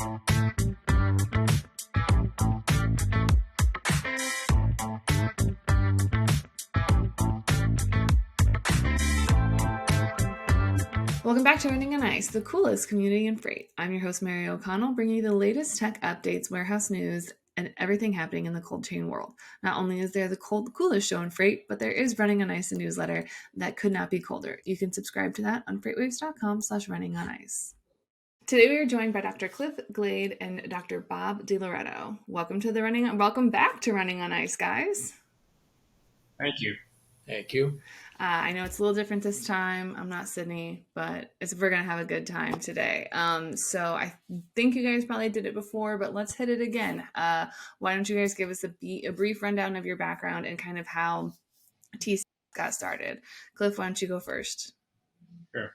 Welcome back to Running on Ice, the coolest community in freight. I'm your host, Mary O'Connell, bringing you the latest tech updates, warehouse news, and everything happening in the cold chain world. Not only is there the coolest show in freight, but there is Running on Ice, a newsletter that could not be colder. You can subscribe to that on freightwaves.com/runningonIce. Today we are joined by Dr. Cliff Glade and Dr. Bob DiLoretto. Welcome back to Running on Ice, guys. Thank you. Thank you. I know it's a little different this time. I'm not Sydney, but we're going to have a good time today. So I think you guys probably did it before, but let's hit it again. Why don't you guys give us a brief rundown of your background and kind of how TC got started? Cliff, why don't you go first? Sure.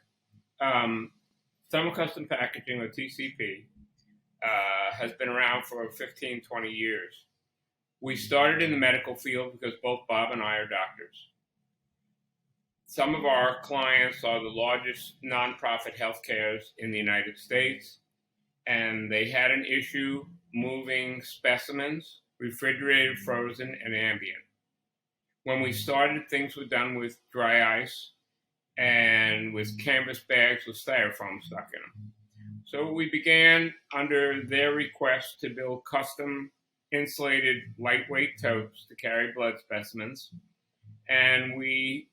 Thermal Custom Packaging, or TCP, has been around for 15, 20 years. We started in the medical field because both Bob and I are doctors. Some of our clients are the largest nonprofit healthcares in the United States, and they had an issue moving specimens, refrigerated, frozen, and ambient. When we started, things were done with dry ice and with canvas bags with styrofoam stuck in them. So we began, under their request, to build custom insulated lightweight totes to carry blood specimens, and we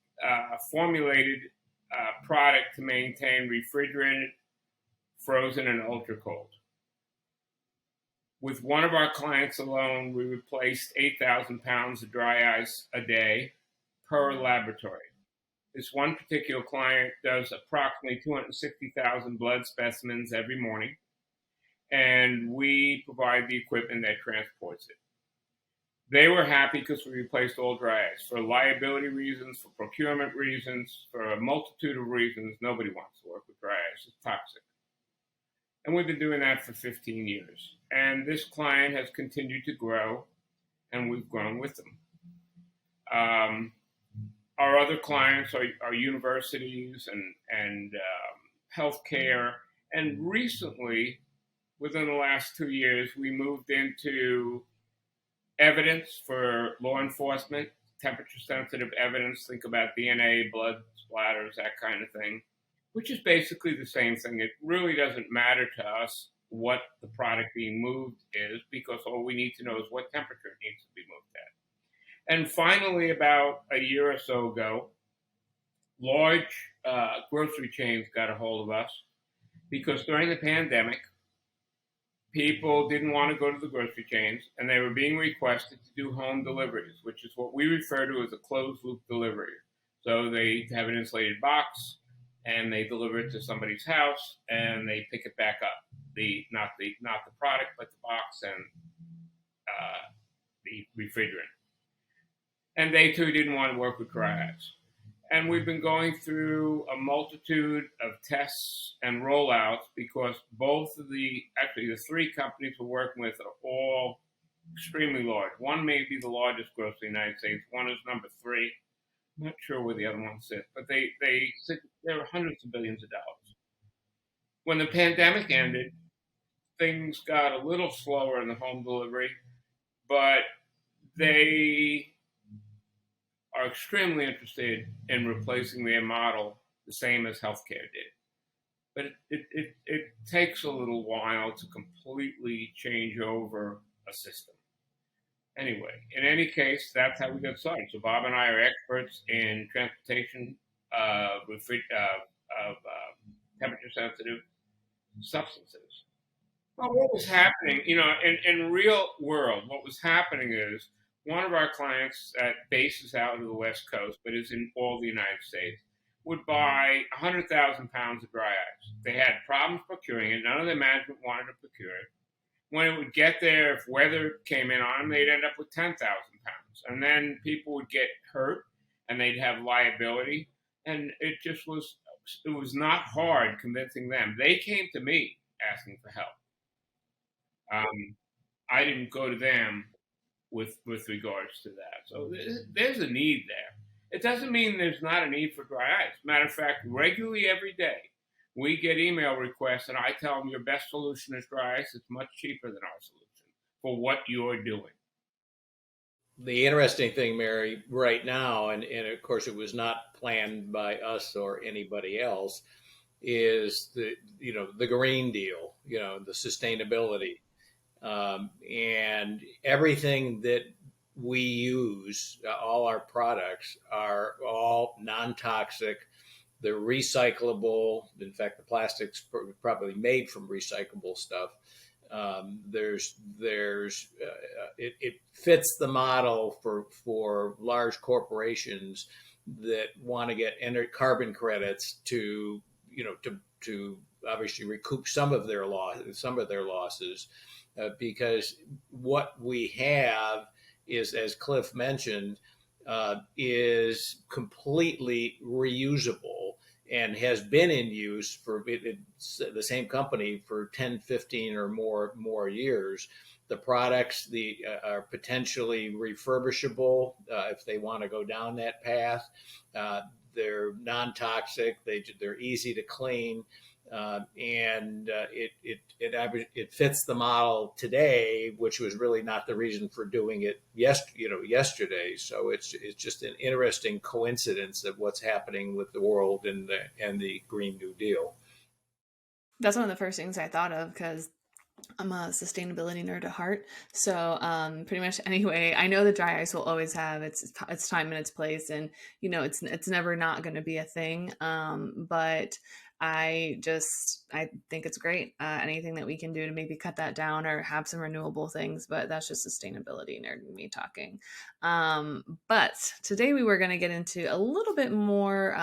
formulated a product to maintain refrigerated, frozen, and ultra cold. With one of our clients alone, we replaced 8,000 pounds of dry ice a day per laboratory. This one particular client does approximately 260,000 blood specimens every morning, and we provide the equipment that transports it. They were happy because we replaced all dry ice. For liability reasons, for procurement reasons, for a multitude of reasons, nobody wants to work with dry ice. It's toxic. And we've been doing that for 15 years. And this client has continued to grow, and we've grown with them. Our other clients are universities and healthcare. And recently, within the last 2 years, we moved into evidence for law enforcement, temperature-sensitive evidence. Think about DNA, blood splatters, that kind of thing, which is basically the same thing. It really doesn't matter to us what the product being moved is, because all we need to know is what temperature it needs to be moved at. And finally, about a year or so ago, large grocery chains got a hold of us because during the pandemic, people didn't want to go to the grocery chains, and they were being requested to do home deliveries, which is what we refer to as a closed-loop delivery. So they have an insulated box, and they deliver it to somebody's house, and they pick it back up. Not the product, but the box and the refrigerant. And they too didn't want to work with dry ice. And we've been going through a multitude of tests and rollouts because the three companies we're working with are all extremely large. One may be the largest grocery in the United States. One is number 3. I'm not sure where the other one sits, but they're hundreds of billions of dollars. When the pandemic ended, things got a little slower in the home delivery, but they are extremely interested in replacing their model the same as healthcare did. But it takes a little while to completely change over a system. Anyway, in any case, that's how we got started. So Bob and I are experts in transportation of temperature-sensitive substances. Well, what was happening, in real world, what was happening is one of our clients that bases out of the West Coast, but is in all the United States, would buy 100,000 pounds of dry ice. They had problems procuring it. None of their management wanted to procure it. When it would get there, if weather came in on them, they'd end up with 10,000 pounds. And then people would get hurt, and they'd have liability. And it was not hard convincing them. They came to me asking for help. I didn't go to them with regards to that. So there's a need there. It doesn't mean there's not a need for dry ice. Matter of fact, regularly every day, We get email requests, and I tell them your best solution is dry ice. It's much cheaper than our solution for what you're doing. The interesting thing, Mary, right now, and of course it was not planned by us or anybody else, is the green deal, the sustainability, and everything that we use, all our products are all non-toxic. They're recyclable. In fact, the plastic's probably made from recyclable stuff. It fits the model for large corporations that want to get carbon credits to obviously recoup some of their losses, because what we have is, as Cliff mentioned, is completely reusable and has been in use for the same company for 10, 15 or more years. The products are potentially refurbishable if they want to go down that path. They're non-toxic. They're easy to clean. It fits the model today, which was really not the reason for doing it yesterday. So it's just an interesting coincidence of what's happening with the world and the Green New Deal. That's one of the first things I thought of because I'm a sustainability nerd at heart. So pretty much anyway, I know the dry ice will always have its time and its place, and it's never not going to be a thing. But I think it's great. Anything that we can do to maybe cut that down or have some renewable things, but that's just sustainability nerd and me talking. But today we were going to get into a little bit more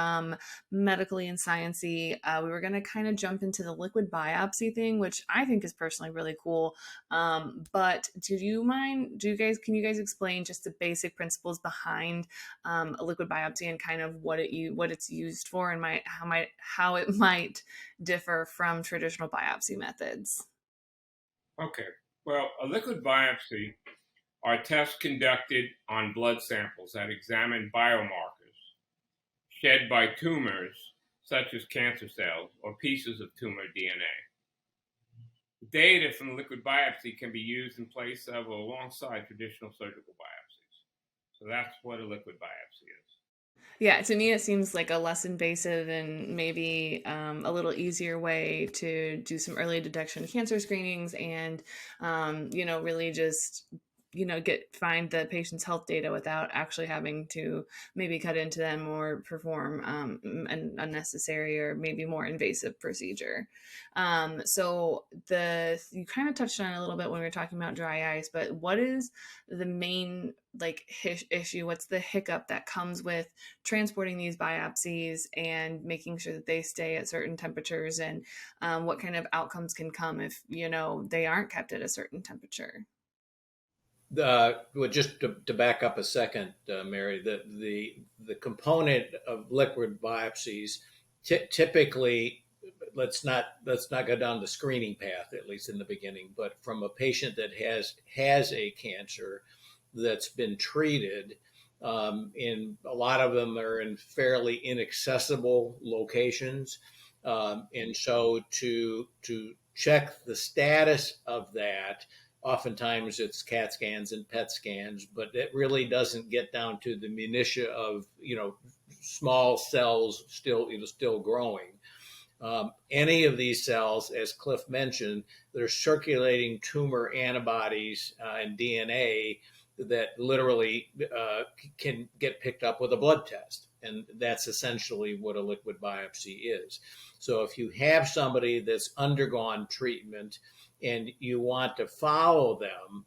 medically and sciencey. We were going to kind of jump into the liquid biopsy thing, which I think is personally really cool. But can you guys explain just the basic principles behind a liquid biopsy and kind of what it's used for and how it might differ from traditional biopsy methods? Okay. Well, a liquid biopsy are tests conducted on blood samples that examine biomarkers shed by tumors, such as cancer cells or pieces of tumor DNA. Data from liquid biopsy can be used in place of or alongside traditional surgical biopsies. So that's what a liquid biopsy is. Yeah, to me, it seems like a less invasive and maybe a little easier way to do some early detection cancer screenings and, really just find the patient's health data without actually having to maybe cut into them or perform an unnecessary or maybe more invasive procedure. So you kind of touched on it a little bit when we were talking about dry ice, but what is the main issue? What's the hiccup that comes with transporting these biopsies and making sure that they stay at certain temperatures, and what kind of outcomes can come if they aren't kept at a certain temperature? Well, just to back up a second, Mary, the component of liquid biopsies typically, let's not go down the screening path, at least in the beginning, but from a patient that has a cancer that's been treated. In a lot of them are in fairly inaccessible locations, and so to check the status of that, oftentimes it's CAT scans and PET scans, but it really doesn't get down to the minutia of small cells still growing. Any of these cells, as Cliff mentioned, they're circulating tumor antibodies and DNA that literally can get picked up with a blood test. And that's essentially what a liquid biopsy is. So if you have somebody that's undergone treatment and you want to follow them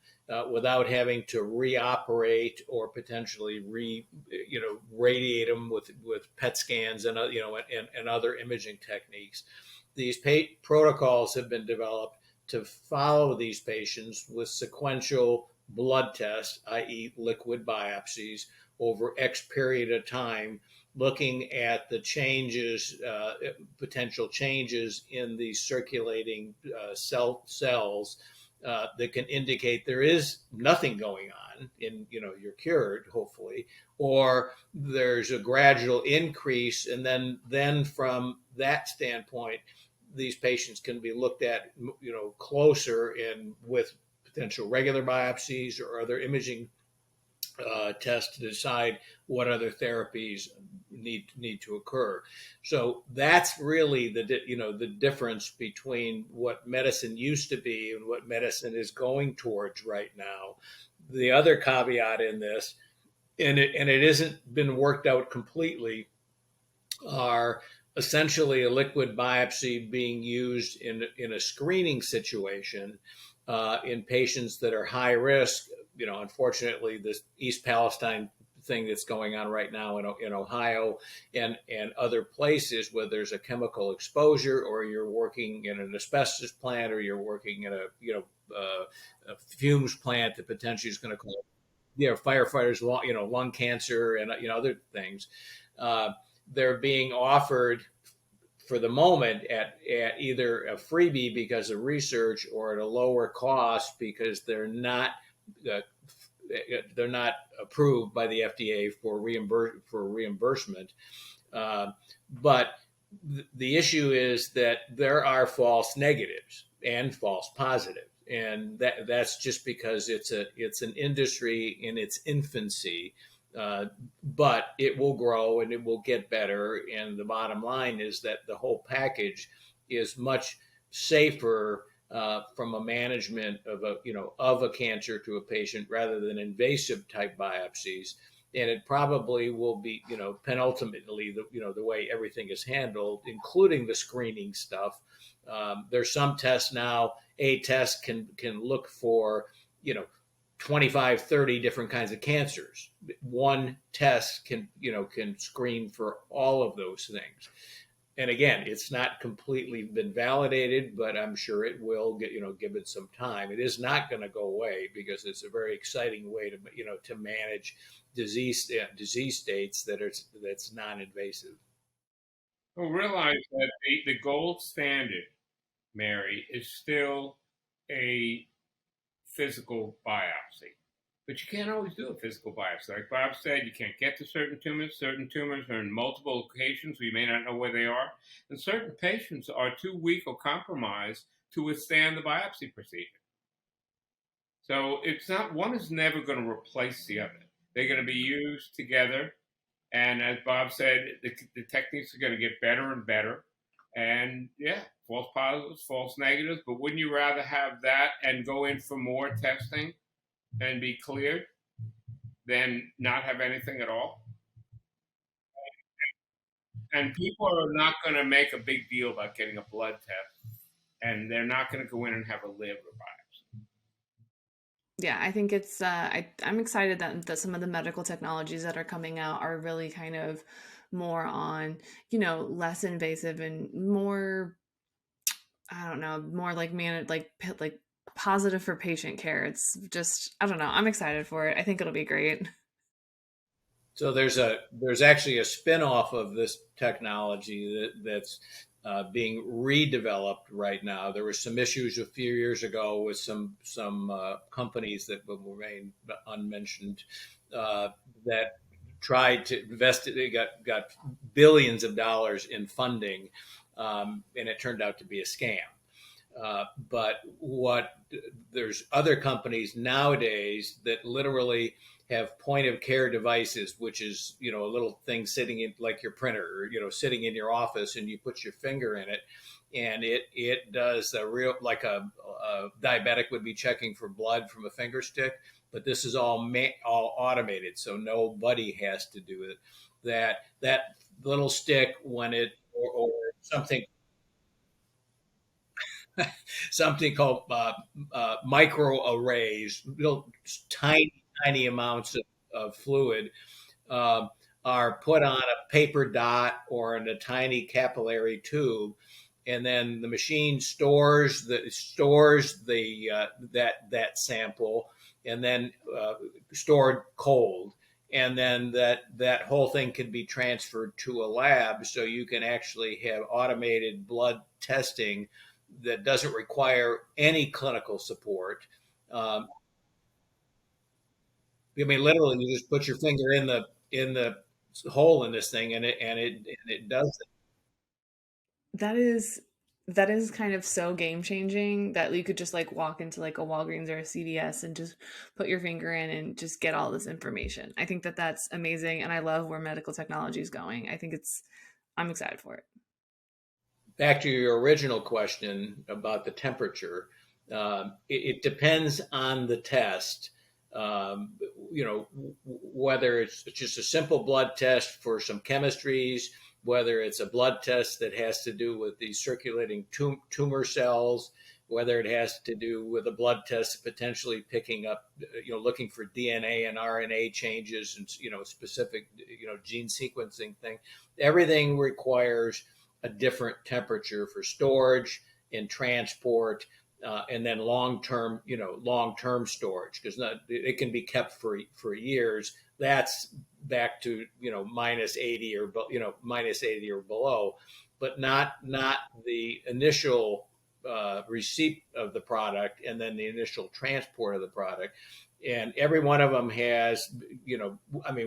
without having to reoperate or potentially radiate them with PET scans and other imaging techniques, these protocols have been developed to follow these patients with sequential blood tests, i.e. liquid biopsies, over X period of time, looking at the potential changes in the circulating cells that can indicate there is nothing going on and you're cured, hopefully, or there's a gradual increase. And then from that standpoint, these patients can be looked at, closer and with potential regular biopsies or other imaging test to decide what other therapies need to occur. So that's really the difference between what medicine used to be and what medicine is going towards right now. The other caveat in this, and it isn't been worked out completely, are essentially a liquid biopsy being used in a screening situation in patients that are high risk. Unfortunately, this East Palestine thing that's going on right now in Ohio and other places where there's a chemical exposure, or you're working in an asbestos plant, or you're working in a fumes plant that potentially is going to cause firefighters lung cancer and other things. Uh, they're being offered for the moment at either a freebie because of research, or at a lower cost because uh, they're not approved by the FDA for reimbursement. Uh, but the issue is that there are false negatives and false positives, and that's just because it's an industry in its infancy. But it will grow and it will get better. And the bottom line is that the whole package is much safer from a management of a cancer to a patient, rather than invasive type biopsies. And it probably will be, penultimately, the way everything is handled, including the screening stuff. There's some tests now. A test can look for, 25, 30 different kinds of cancers. One test can screen for all of those things. And again, it's not completely been validated, but I'm sure it will give it some time. It is not going to go away, because it's a very exciting way to manage disease states that's non-invasive. Well, realize that the gold standard, Mary, is still a physical biopsy. But you can't always do a physical biopsy. Like Bob said, you can't get to certain tumors. Certain tumors are in multiple locations. We may not know where they are. And certain patients are too weak or compromised to withstand the biopsy procedure. So it's not, one is never going to replace the other. They're going to be used together. And as Bob said, the techniques are going to get better and better. And yeah, false positives, false negatives. But wouldn't you rather have that and go in for more testing and be cleared than not have anything at all? And people are not going to make a big deal about getting a blood test, and they're not going to go in and have a liver biopsy. Yeah, I think it's I'm excited that some of the medical technologies that are coming out are really kind of more on, less invasive and more, I don't know, more like like positive for patient care. It's just, I don't know, I'm excited for it. I think it'll be great. So there's actually a spin-off of this technology that's being redeveloped right now. There were some issues a few years ago with some companies that will remain unmentioned that tried to invest. They got billions of dollars in funding, and it turned out to be a scam. But there's other companies nowadays that literally have point of care devices, which is a little thing sitting in like your printer, sitting in your office, and you put your finger in it, and it does a real, like a diabetic would be checking for blood from a finger stick, but this is all automated, so nobody has to do it. That little stick, when it or something something called microarrays, little tiny amounts of fluid, uh, are put on a paper dot or in a tiny capillary tube, and then the machine stores the that sample, and then stored cold. And then that whole thing can be transferred to a lab, so you can actually have automated blood testing that doesn't require any clinical support. Um, I mean, literally, you just put your finger in the hole in this thing, and it does it. That is That is kind of so game changing that you could just like walk into like a Walgreens or a CVS and just put your finger in and just get all this information. I think that that's amazing, and I love where medical technology is going. I think I'm excited for it. Back to your original question about the temperature, it depends on the test. Um, whether it's just a simple blood test for some chemistries, whether it's a blood test that has to do with the circulating tumor cells, whether it has to do with a blood test potentially picking up, looking for DNA and RNA changes and, specific, gene sequencing thing. Everything requires a different temperature for storage and transport, and then long term storage, because it can be kept for years. That's back to -80 or -80 or below, but not the initial receipt of the product and then the initial transport of the product. And every one of them has,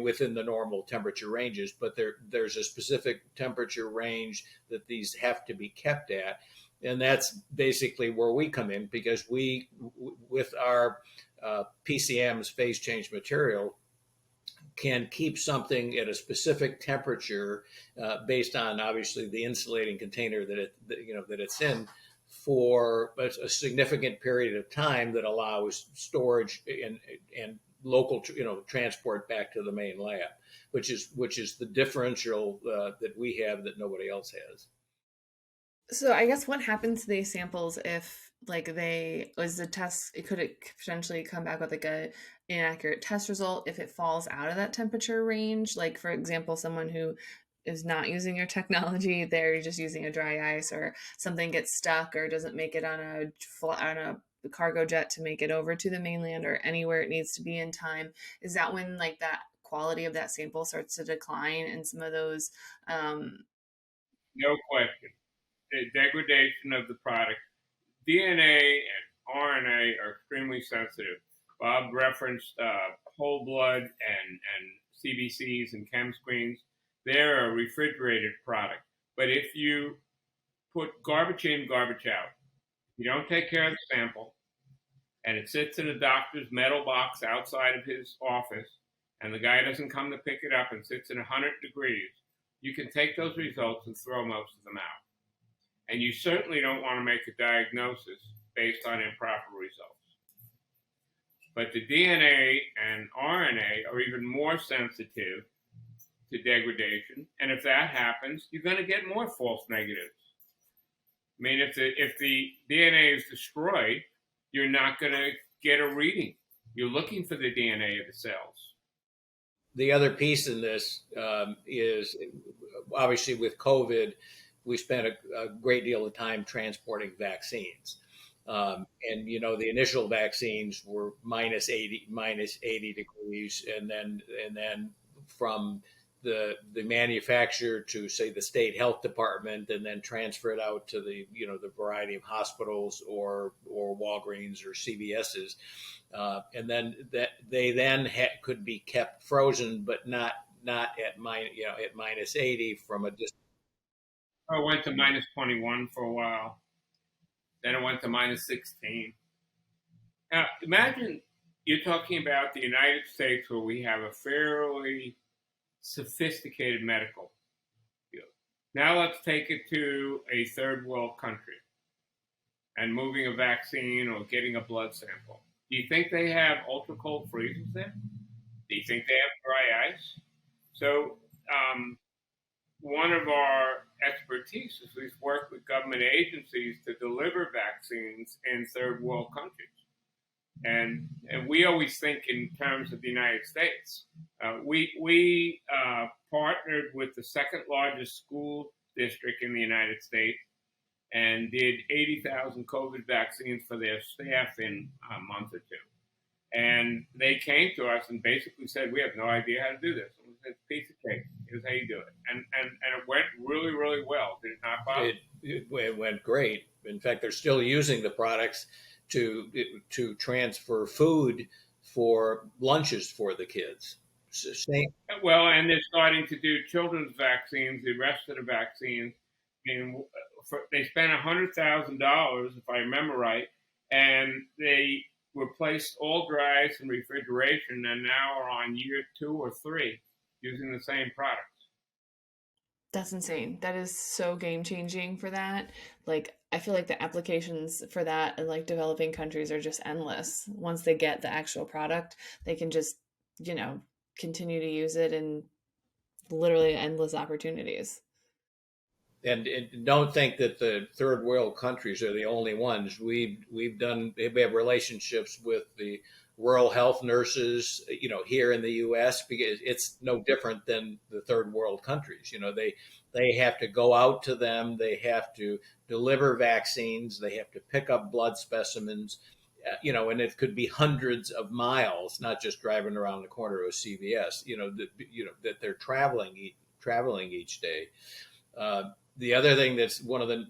within the normal temperature ranges, but there's a specific temperature range that these have to be kept at. And that's basically where we come in, because with our PCMs, phase change material, can keep something at a specific temperature, based on obviously the insulating container that it's in, for a significant period of time, that allows storage and local transport back to the main lab, which is the differential that we have that nobody else has. So I guess what happens to these samples if like they was the test, it could it potentially come back with like a inaccurate test result if it falls out of that temperature range? Like for example, someone who is not using your technology, they're just using a dry ice, or something gets stuck or doesn't make it on a cargo jet to make it over to the mainland or anywhere it needs to be in time. Is that when like that quality of that sample starts to decline and some of those um No question. The degradation of the product. DNA and RNA are extremely sensitive. Bob referenced whole blood and CBCs and chem screens. They're a refrigerated product. But if you put garbage in, garbage out, you don't take care of the sample, and it sits in a doctor's metal box outside of his office, and the guy doesn't come to pick it up and sits in 100 degrees, you can take those results and throw most of them out. And you certainly don't want to make a diagnosis based on improper results. But the DNA and RNA are even more sensitive to degradation, and if that happens, you're going to get more false negatives. I mean, if the DNA is destroyed, you're not going to get a reading. You're looking for the DNA of the cells. The other piece in this is, obviously with COVID, we spent a great deal of time transporting vaccines. And the initial vaccines were -80 degrees, and then from the manufacturer to, say, the state health department, and then transfer it out to the variety of hospitals or Walgreens or CVS's, and then that they then could be kept frozen, but not at -80 from a distance. I went to -21 for a while. Then it went to -16. Now, imagine you're talking about the United States, where we have a fairly sophisticated medical field. Now let's take it to a third world country and moving a vaccine or getting a blood sample. Do you think they have ultra cold freezers there? Do you think they have dry ice? So, one of our expertise is we've worked with government agencies to deliver vaccines in third world countries. And we always think in terms of the United States. We partnered with the second largest school district in the United States and did 80,000 COVID vaccines for their staff in a month or two. And they came to us and basically said, we have no idea how to do this. And we said, piece of cake. Here's how you do it. And it went really, really well. Did it not, Bob? It went great. In fact, they're still using the products to transfer food for lunches for the kids. Same. Well, and they're starting to do children's vaccines, the rest of the vaccines, in they spent $100,000, if I remember right, and they replaced all dryers and refrigeration, and now are on year 2 or 3 using the same products. That's insane. That is so game changing for that. Like, I feel like the applications for that in like developing countries are just endless. Once they get the actual product, they can just, you know, continue to use it in literally endless opportunities. And don't think that the third world countries are the only ones. We have relationships with the rural health nurses, here in the U.S. because it's no different than the third world countries. They have to go out to them. They have to deliver vaccines. They have to pick up blood specimens. And it could be hundreds of miles, not just driving around the corner of CVS. That they're traveling each day. The other thing that's one of the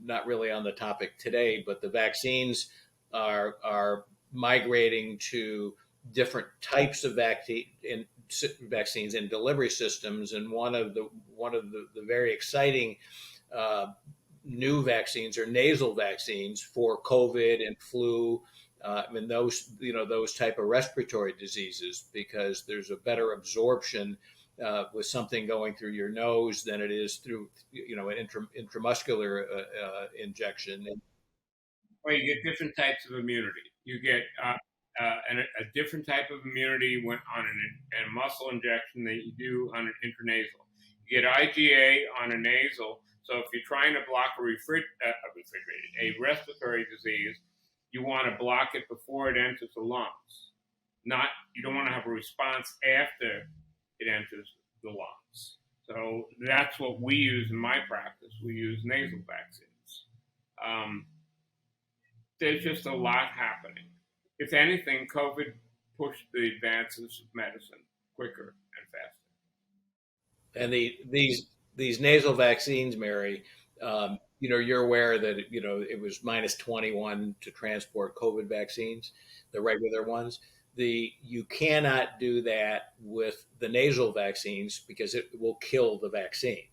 not really on the topic today, but the vaccines are migrating to different types of vaccines and delivery systems. And one of the very exciting new vaccines are nasal vaccines for COVID and flu. And those type of respiratory diseases, because there's a better absorption with something going through your nose than it is through an intramuscular injection. Well, you get different types of immunity. You get a different type of immunity when on a muscle injection that you do on an intranasal. You get IgA on a nasal. So if you're trying to block a respiratory disease, you want to block it before it enters the lungs. You don't want to have a response after it enters the lungs. So that's what we use in my practice. We use nasal vaccines. There's just a lot happening. If anything, COVID pushed the advances of medicine quicker and faster. And these nasal vaccines, Mary, you're aware that it was minus 21 to transport COVID vaccines, the regular ones. You cannot do that with the nasal vaccines because it will kill the vaccine,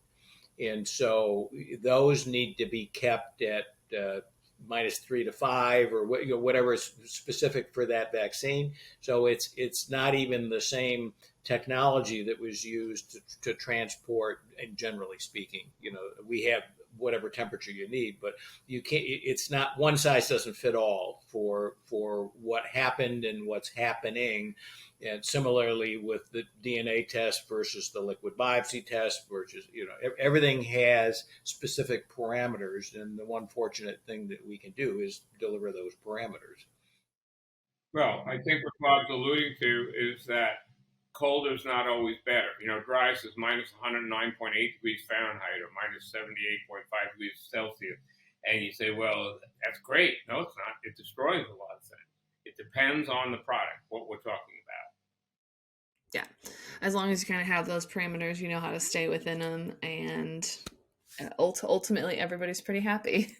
and so those need to be kept at minus 3 to 5 or whatever is specific for that vaccine. So it's not even the same technology that was used to transport. And generally speaking, we have whatever temperature you need, but you can't. It's not one size doesn't fit all for what happened and what's happening. And similarly with the DNA test versus the liquid biopsy test versus, everything has specific parameters. And the one fortunate thing that we can do is deliver those parameters. Well, I think what Bob's alluding to is that colder is not always better. Dry ice is minus 109.8 degrees Fahrenheit or minus 78.5 degrees Celsius. And you say, well, that's great. No, it's not. It destroys a lot of things. It depends on the product, what we're talking about. Yeah. As long as you kind of have those parameters, you know how to stay within them, and ultimately everybody's pretty happy.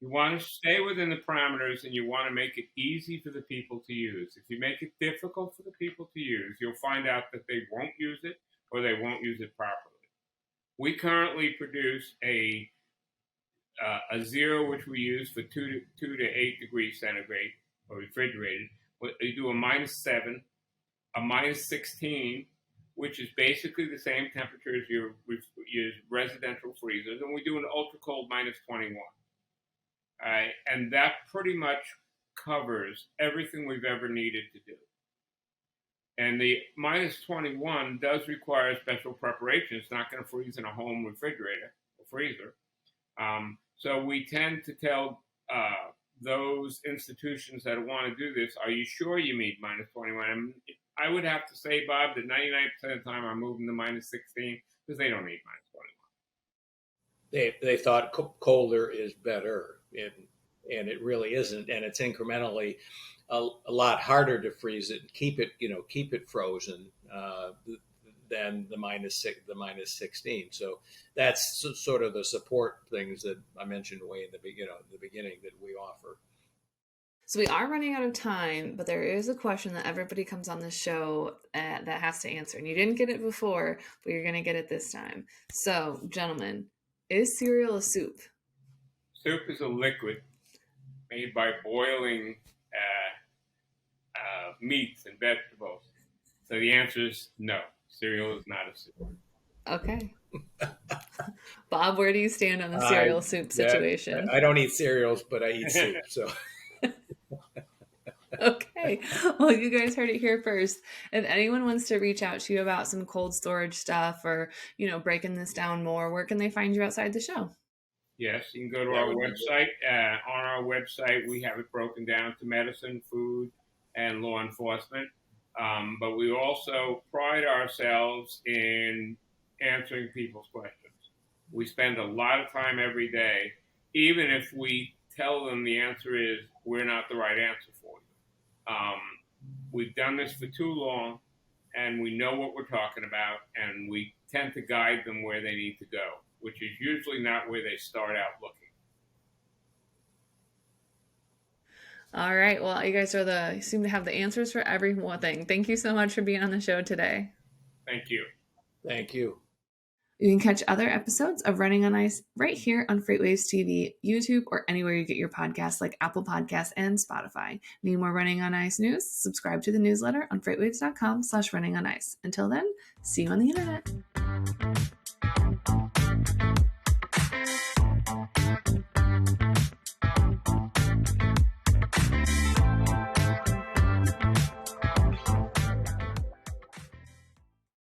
You want to stay within the parameters, and you want to make it easy for the people to use. If you make it difficult for the people to use, you'll find out that they won't use it or they won't use it properly. We currently produce a zero, which we use for 2 to 8 degrees centigrade or refrigerated. We do a minus 7, a minus 16, which is basically the same temperature as your residential freezers, and we do an ultra cold minus 21. And that pretty much covers everything we've ever needed to do. And the minus 21 does require special preparation. It's not going to freeze in a home refrigerator or freezer. So we tend to tell those institutions that want to do this, are you sure you need minus 21? And I would have to say, Bob, that 99% of the time I'm moving to minus 16 because they don't need minus 21. They thought colder is better, and it really isn't, and it's incrementally a lot harder to freeze it and keep it frozen than the minus 16. So that's sort of the support things that I mentioned way in the beginning that we offer. So we are running out of time, but there is a question that everybody comes on this show that has to answer. And you didn't get it before, but you're going to get it this time. So, gentlemen, Is cereal a soup? Soup is a liquid made by boiling meats and vegetables. So the answer is no. Cereal is not a soup. Okay. Bob, where do you stand on the I cereal soup that situation? I don't eat cereals, but I eat soup. So Okay. Well, you guys heard it here first. If anyone wants to reach out to you about some cold storage stuff or, breaking this down more, where can they find you outside the show? Yes, you can go to that our would be good. website. On our website, we have it broken down to medicine, food, and law enforcement. But we also pride ourselves in answering people's questions. We spend a lot of time every day, even if we tell them the answer is we're not the right answer for you. We've done this for too long, and we know what we're talking about, and we tend to guide them where they need to go, which is usually not where they start out looking. All right. Well, you guys you seem to have the answers for every one thing. Thank you so much for being on the show today. Thank you. Thank you. You can catch other episodes of Running on Ice right here on FreightWaves TV, YouTube, or anywhere you get your podcasts like Apple Podcasts and Spotify. Need more Running on Ice news? Subscribe to the newsletter on freightwaves.com/runningonIce. Until then, see you on the internet.